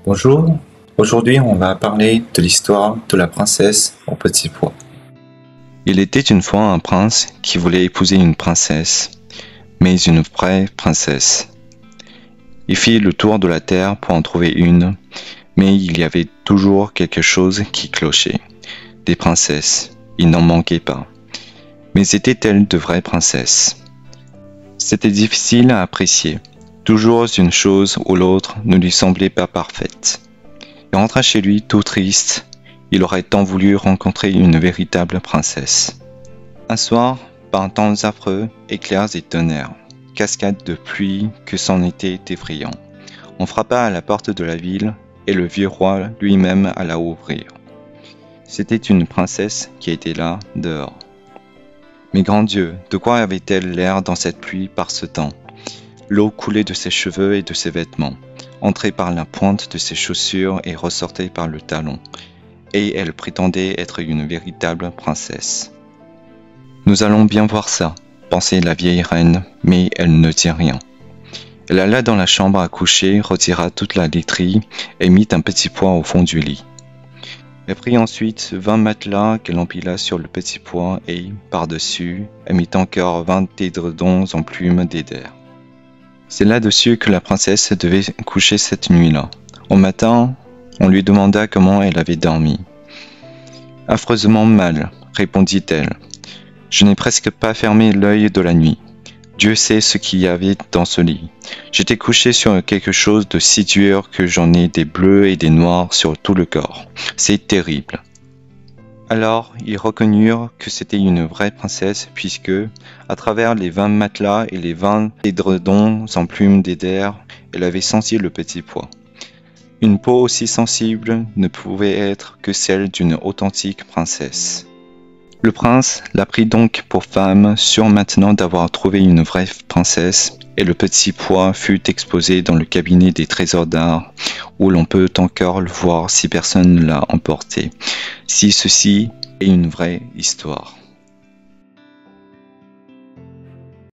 Bonjour, aujourd'hui on va parler de l'histoire de la princesse au petit pois. Il était une fois un prince qui voulait épouser une princesse, mais une vraie princesse. Il fit le tour de la terre pour en trouver une, mais il y avait toujours quelque chose qui clochait. Des princesses, il n'en manquait pas. Mais étaient-elles de vraies princesses? C'était difficile à apprécier. Toujours une chose ou l'autre ne lui semblait pas parfaite. Il rentra chez lui tout triste. Il aurait tant voulu rencontrer une véritable princesse. Un soir, par un temps affreux, éclairs et tonnerres, cascades de pluie que c'en était effrayant. On frappa à la porte de la ville et le vieux roi lui-même alla ouvrir. C'était une princesse qui était là, dehors. Mais grand Dieu, de quoi avait-elle l'air dans cette pluie par ce temps? L'eau coulait de ses cheveux et de ses vêtements, entrait par la pointe de ses chaussures et ressortait par le talon. Et elle prétendait être une véritable princesse. Nous allons bien voir ça, pensait la vieille reine, mais elle ne dit rien. Elle alla dans la chambre à coucher, retira toute la literie et mit un petit pois au fond du lit. Elle prit ensuite 20 matelas qu'elle empila sur le petit pois et, par-dessus, elle mit encore 20 édredons en plumes d'éder. C'est là-dessus que la princesse devait coucher cette nuit-là. Au matin, on lui demanda comment elle avait dormi. « Affreusement mal, répondit-elle. Je n'ai presque pas fermé l'œil de la nuit. Dieu sait ce qu'il y avait dans ce lit. J'étais couché sur quelque chose de si dur que j'en ai des bleus et des noirs sur tout le corps. C'est terrible. » Alors, ils reconnurent que c'était une vraie princesse puisque, à travers les 20 matelas et les 20 édredons en plumes d'éder, elle avait senti le petit pois. Une peau aussi sensible ne pouvait être que celle d'une authentique princesse. Le prince la prit donc pour femme, sûr maintenant d'avoir trouvé une vraie princesse, et le petit pois fut exposé dans le cabinet des trésors d'art, où l'on peut encore le voir si personne ne l'a emporté. Si ceci est une vraie histoire.